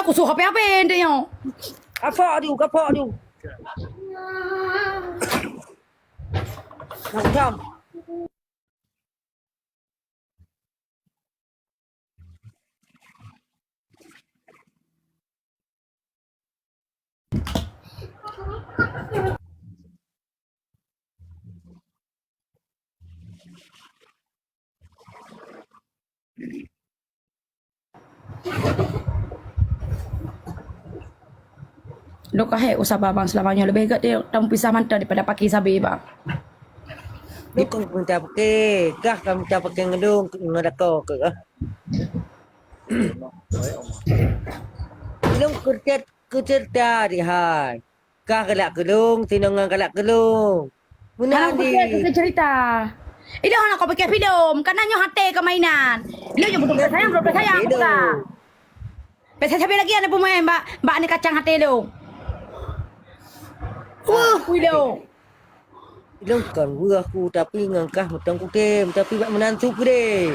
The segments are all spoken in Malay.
aku suruh apa-apa dia yang. Kapok tu. Nak jam. Lo kahek usah babang selamanya lebih kat dia tamu pisah mantap daripada pakai sabi bang. Lu kau minta pakai. Kah kau minta pakai ngedung ngadako ke? Lu kerja di hai. Kah galak gelung, tinongan galak gelung. Anak Mana ni? kita cerita. Ini orang kau pakai film, karena nyo hati ke mainan. Lo yang betul sayang bukan? Pesa sabi lagi ada pemain mbak ni kacang hati lo. Kuilo. Lu kan gua aku tapi ngangkah mutang ku tem, tapi bak menantu ku deh.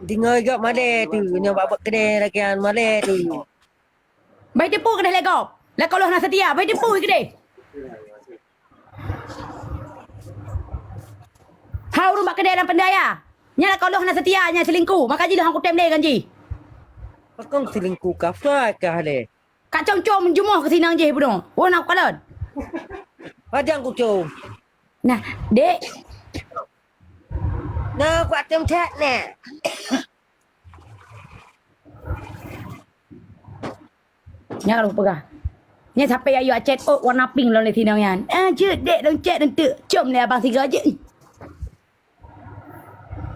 Dengar gak male tu, nyoba bak kedai lagian male tu. Baik tipu ke dah legop. Lah kalau nak setia, baik tipu ke deh. Hau rumah kedai dalam pendaya. Nya kalau nak setia nya selingkuh, maka jilah aku tem deh ganji. Pakong selingkuh kafah kah le? Kak com-com menjumuh ke sini je pun. Oh nak kalon. Padang ku cum. Nah, dek. Nah, ku atem chat ne. Nya kalau pegah. Nya sampai ayu chat oh warna pink lo le sini yan. Je dek dong chat dong tu. Com le abang tiga je.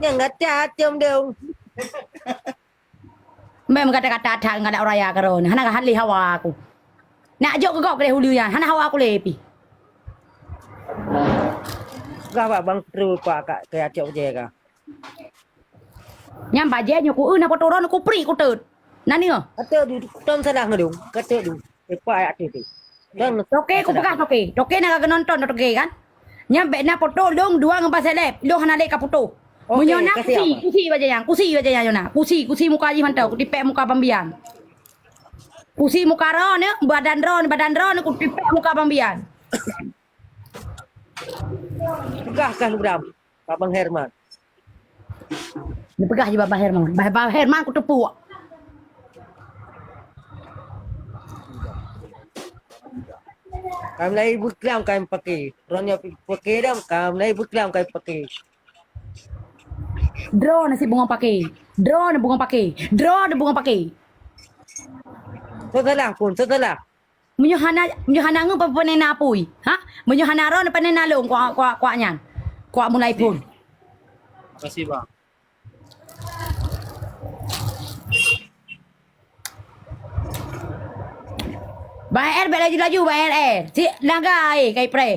Yang ngata cum dong. Memang kata-kata ada enggak ada oraya karon. Hana ka hali hawa aku. Nak jok ke gok ke hulu yan. Hana hawa aku lepi. Gak pak bang terus pak kak ke acok je kah? Nyam baje nyo ku na potoron ku pri ku teut. Nani oh? Kata du tom salah ngedung. Kata du. Epa ayat tu. Dan Toke ku pegah toke. Toke nak nonton toke kan. Nyam be na foto long dua ngempas seleb. Long hana le ka foto. Okey, Munyona kasih kusi baje yang. Kusi baje yang yona. Kusi muka ji mantau ku tipek muka pambian. Kusi muka ron badan ron ku tipek muka pambian. pegah kah lu Bram? Pak Bang Herman. Ni pegah je Babah Herman. Babah Herman ku tepuk. Kami lagi buklam kami pakai. Ronnya pakai dah. Kami lagi buklam kami pakai. Drone nasi bunga pakai. Drone bunga pakai. Setelah. Menyohana ngu apa nena apui. Ha? Menyohana ron apa nena long kuak nyan. Kuak mulai pun. Makasih bang. Bayar laju bayar. Si naga kai pre.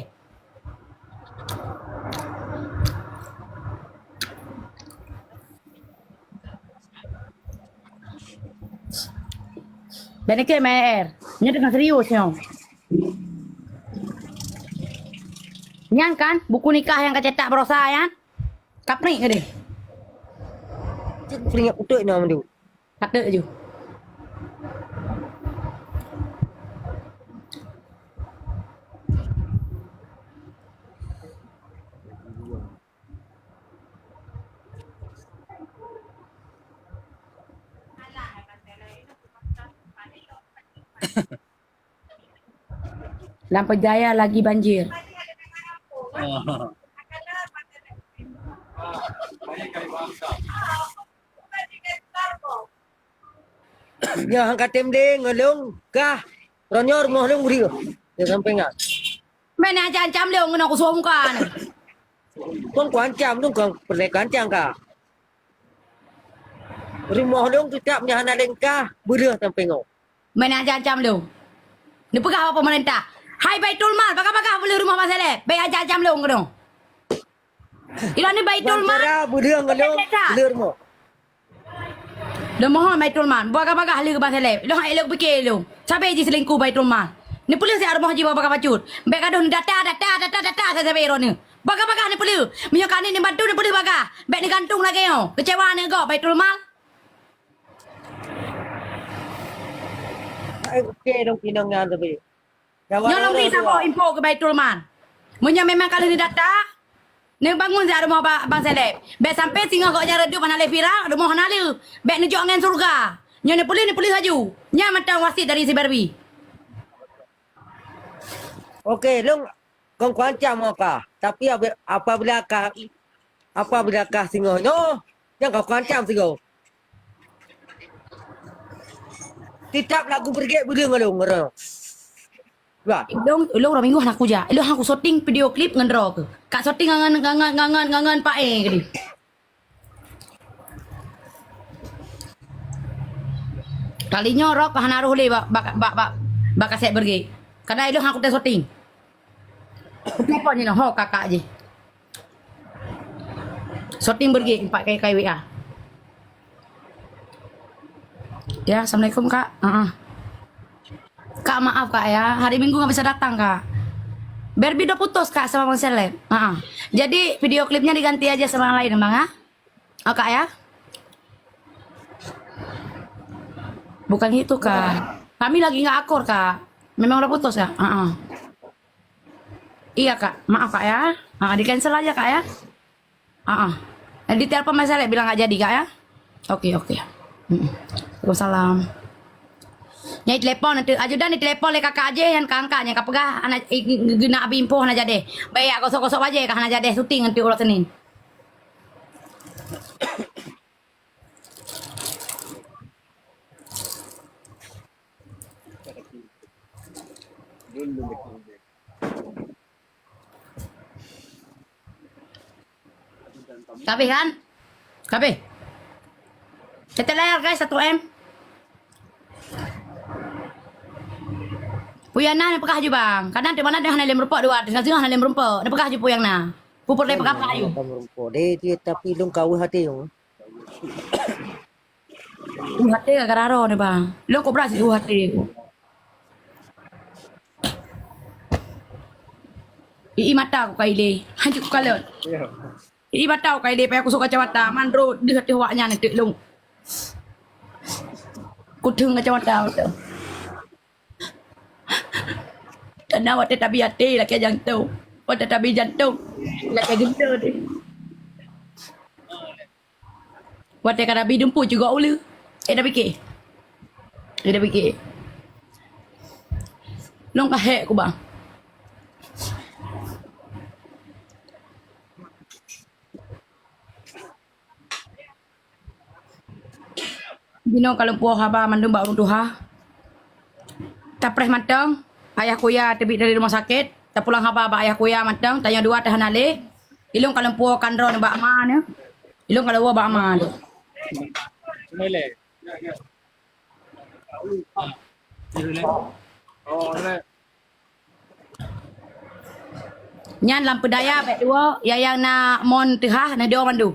Benar ke bayar? Nya dengan serius nyong. Nyan kan buku nikah yang kecetak berosa ya. Kapnik ke dia? Peringat utuk nama tu. Kata je. Lampu Jaya lagi banjir. Ya angkat tem deh ngelung kah. Ronyor mau ngelung beri. Dia sampai ngak. Mana ancam dia ngono aku suam kan. Tuan kuancam tu kau pernah kuancam kah? Rumah ngelung tidak punya anak lengkah. Beri sampai ngak. Mana ancam dia. Ni pegah apa pemerintah? Hai Baitul Mal, pakah boleh rumah masalah. Baik ancam dia ngono. Ila ni Baitul Mal. Cara beri ngelung beri rumah. Dah mohon Baitul Mal. Bakal ahli ke masalah. Dah elok fikir lu. Sampai je selingkuh Baitul Mal. Ni polis ya rumah je bakal pacut. Baik aduh data saya sampai ron ni. Baga-baga ni perlu. Minyak kanin ni batu ni perlu baga. Baik ni gantung lagi yo. Kecewa ni kau Baitul Mal. Okey dong pinang ngan tapi. Nyolong ni siapa info ke Baitul Mal. Munya memang kalau ni data. Ni bangun saya rumah Bang Seleb. Baik sampai singa kau ajar redup mana le viral, rumah mana le. Baik ni jok ngan surga. Nya ni perlu haju. Nya macam wasit dari si Barbie. Okey, long kong kuancam apa? Tapi apabila kah singo no, yang kau kuancam singo. Tidak lagu pergi bereng ngerong. Wah, Long orang minggu aku ja. Long aku shooting video klip ngendro ke. Kak shooting ngangan Pak E ke ni. Kalinya rok hanaruh le bak kasek pergi. Karena itu aku tes shooting. Kenapa ni noh kakak je. Shooting pergi 4 kali WA. Ya, Assalamualaikum Kak. Kak maaf Kak ya, hari Minggu nggak bisa datang Kak. Barbie udah putus Kak sama Bang Seleb. Jadi video klipnya diganti aja sama yang lain Bang ya. Oh Kak ya. Bukan itu Kak. Kami lagi nggak akur Kak. Memang udah putus ya. Iya Kak, maaf Kak ya. Di cancel aja Kak ya. Di telepon Bang Seleb bilang nggak jadi Kak ya. Oke. Waalaikumsalam. Nyai telepon nanti ajudan ni telepon le kakak aja yang kakaknya kak pegah anak guna abi info anak jadi. Baik gosok-gosok aja kak anak jadi syuting nanti ulah Senin. Kabeh kan? Kabeh. Kita layar guys 1M. Puyang na pekah je bang. Kadang di mana dia hana lem rumput dua, dengan sini hana lem rumput. Dia pekah je puyang na. Pupur dia pekah kayu. Dia tapi long kau hati yo. Hati gara ro ni bang. Lo kau berasi hati. Mata aku kaile. Hancur kalon. Mata aku kaile pa aku suka kacamata. Mandro di hati awaknya nanti long. Kutung kacamata tu. Karena waktu tabi hati laki jantung. Waktu tabi jantung laki gendut dia. Waktu karabi dumpu juga ulu. Dah fikir. Dah fikir. Long kahek ku bang. Bino kalau puah haba mandum bak runtuha. Tapres matang. Ayah kuya tebik dari rumah sakit. Tak pulang haba ayah kuya matang. Tanya dua tahan ale. Ilung kalau puah kandro ni bak man. Ilung kalau buah bak man. Boleh. Nyan lampu daya baik dua. Yang na mon tehah na dia mandu.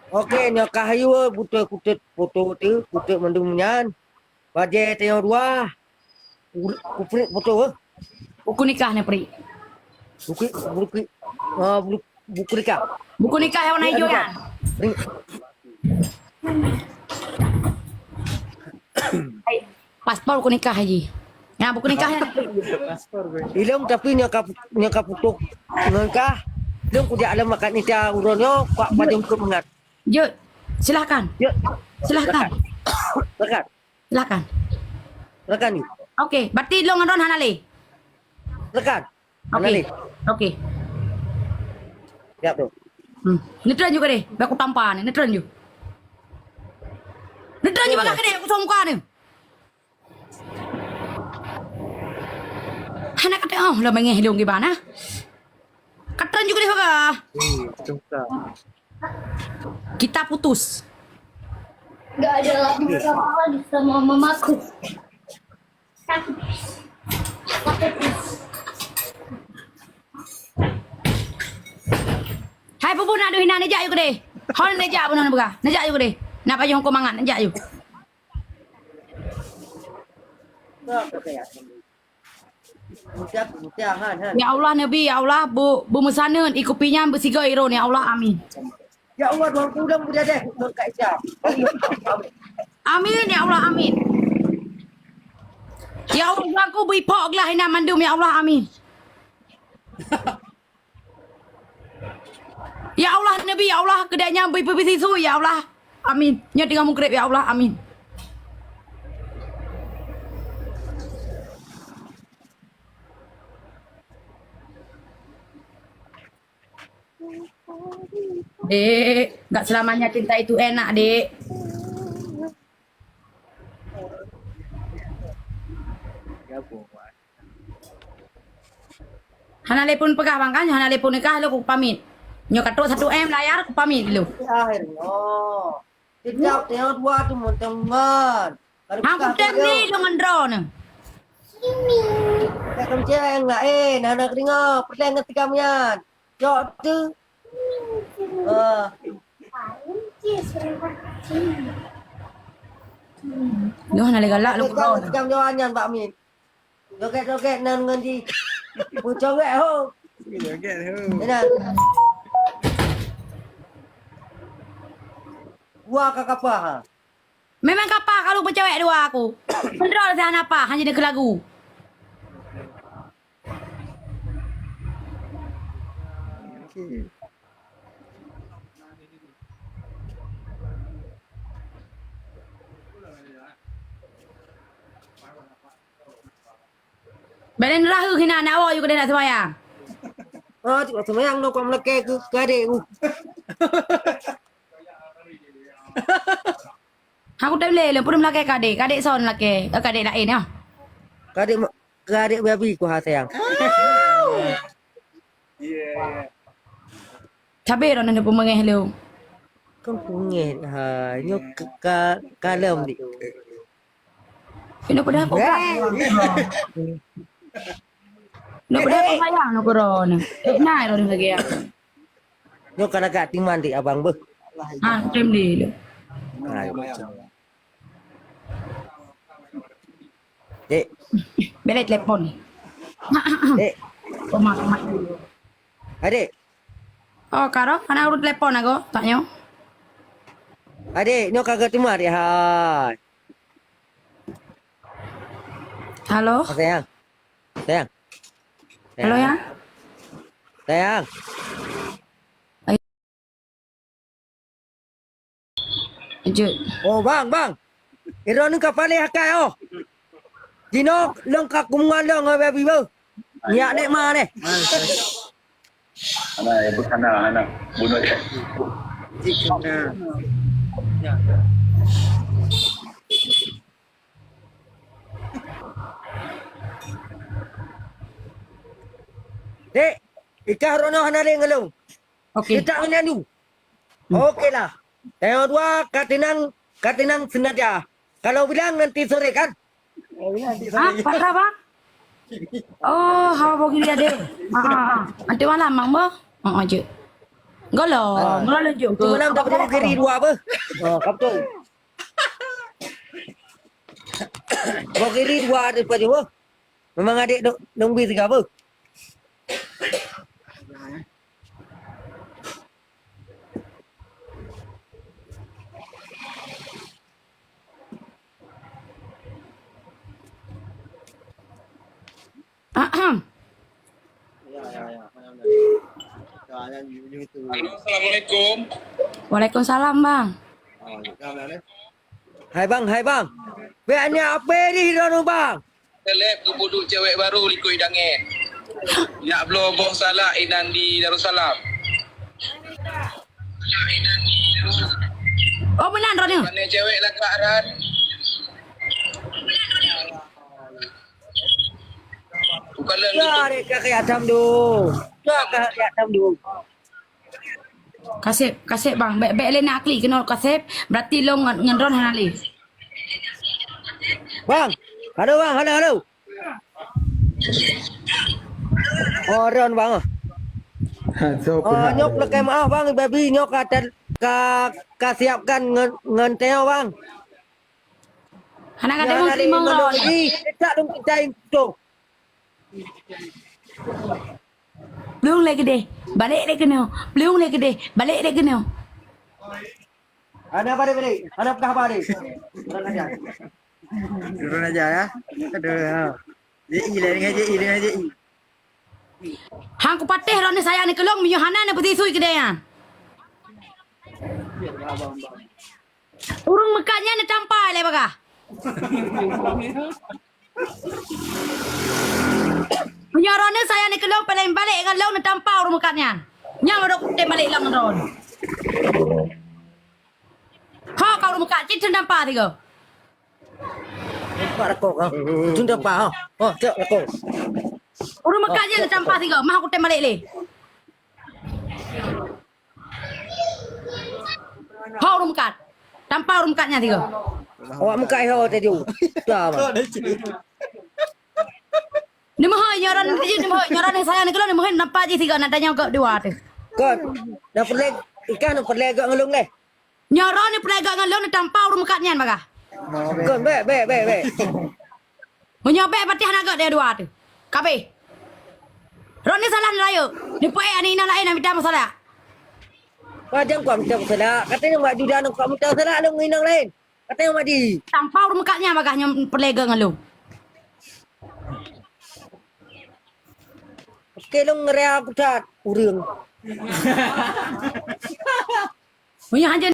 Okey, nyo kahayu butuh kutut foto tu, kutut mandum nyan. Baje tengok dua. Kuprit foto. Buku nikah ni peri. Buku nikah. Buku nikah yang warna hijau kan? Paspor buku nikah haji. Ya buku nikah yang Ilong tapi nyo ka foto ngangkah. Ilong ku dia alam makan ita uronyo kuat pada untuk mengat. Jut, silakan. Silakan. Rekan ni. Okey, berarti lo ngadon hanale. Rekan. Okey. Okey. Siap tu. Netran juga deh, aku tampan, netran juga. Netran juga kak deh, aku muka ni. Anak kata, oh, lah mengeh dong gimana? Katran juga deh kakak. Kita putus. Gak ada lagi lagi sama mamaku. Hai pupu nak duhin nak nejak yuk deh. Hon nejak pun nak buka. Nejak yuk deh. Nak payung kau mangan nejak yuk. Mutia han han. Ya Allah Nabi, ya Allah bu mesana ikut pinjam bersiga iro ni ya Allah amin. Ya Allah Tuhan ku dah mudah deh Tuhan Kak Isya. Amin ya Allah amin. Ya Allah aku beri pok lah hina mandum ya Allah amin. Ya Allah Nabi ya Allah kedainya beri pergi sisu ya Allah. Amin. Nya tinggal mukrib ya Allah amin. Dek, enggak selamanya cinta itu enak, Dek. Hana lepun pegah bang kan, hana lepun nikah lu aku pamit. Nyo katok 1 M layar aku pamit dulu. Akhirnya. Tidak tengok dua tu teman. Aku tem ni lu ngendro ne. Tak kamu cakap yang lain. Anak dengar. Pertanyaan ngerti kami yan. Jok tu. Lu hana le galak lu Kau kau. jam jawabannya Pak Amin. Joget-joget nan ngendi. Joget ho. Ini. Wah kakak apa ha? Memang kapal kalau bercewek dua aku. Ngendro sana apa? Hanya dia ke lagu. Belen rahu kena nak awak juga nak sembahyang. Oh, cik semayang no kau melekeh ke adik ku. Aku tak boleh, pun melaki kadek son laki, kadek lain ya. Ke adik babi ku ha sayang. Cabai orang nak pun mengeh lu. Kau pungit ha, nyok kalem dik. Kena pada aku. Nak pada aku sayang nak koron. Naik orang lagi ya. Nyok kana kat timan dik abang beh. Ah, tem di lu. Dek, Belet telepon ni. dek, Mak. adik, Oh, karo, ana urut telepon aku, tanya. adik, nyok kagak timan dik hai. Halo. Sayang. Sayang. Halo ya. Sayang. Lanjut. Oh, bang. Iro ni kapal ni hakai oh. Dino long ka kumungan long baby bo. Nyak dek ma deh. Anak bunuh dia. Dek, ikah rono hanare ngelung. Okey. Kita nyanyi. Okey lah. Tengok dua katinang senaja. Kalau bilang nanti sore kan? Ah, pasal apa? Oh, hawa bagi dia dek. Nanti malam mak mo. Je. Golo, lanjut. Tu malam tak boleh kiri dua apa? Oh, kapten. Kau kiri dua daripada apa? Memang adik dong bi tiga apa? Halo, Assalamualaikum. Waalaikumsalam, Bang. Hai bang. Biarnya apa ni rono bang? Seleb tu buduk cewek baru likui dangen. Nak belum boh salah inan di Darussalam. Oh, benar Ron. Mana cewek lah Kak Ran? Bukan lah Ya, dek kakak Adam tu. Ya, kakak Adam tu. Kasih Bang. Baik le nak klik kena kasih. Berarti lo ngendron hanali. Bang. Halo. Oh, Ron bang. Oh, nyok lekai maaf bang, baby nyok ka siapkan ngenteo bang. Hana kata mau terima Ron. Tak dong kita itu. Belum lagi deh. Balik lagi kena. Belum lagi deh. Balik lagi kena. Ada apa dia balik? Ada apa dia? Turun aja. Turun aja ya. Aduh. JI lah dengan JI dengan JI. Hang ku patih ron saya ni kelong minyo hanan ni putih sui kedai ya. Urung mekanya ni campai le baga. Minyo ron ni saya ni kelong pelain balik dengan long ni tampau urung mekanya. Nyang rodok te balik lang ron. Ha kau urung mekak cit tampau tiga. Pak rakok kau. Tunda pak. Oh, cek rakok. Urung mekanya ni tampau tiga. Mah aku te balik le. Ha urung mekat. Tampau urung mekatnya tiga. Awak muka ai hawa tadi. Dah. Ni mah nyoran ni mah nyoran saya ni kelong ni mah nampak je tiga nak tanya kau dua tu. Kau dah perleg ikan perleg agak ngelung leh. Nyoron ni pelega ngalong ni tampau rumah katnya baga. Kau be. Menyobe patih naga dia dua tu. Kabe. Ron ni salah raya. Ni poe ani ina lain nak minta masalah. Macam kau minta salah. Katanya mak judan kau minta salah lu nginang lain. Katanya mak di. Tampau rumah katnya baga nyom pelega ngalong. Okey lu ngerea aku cat urang. Punya hanya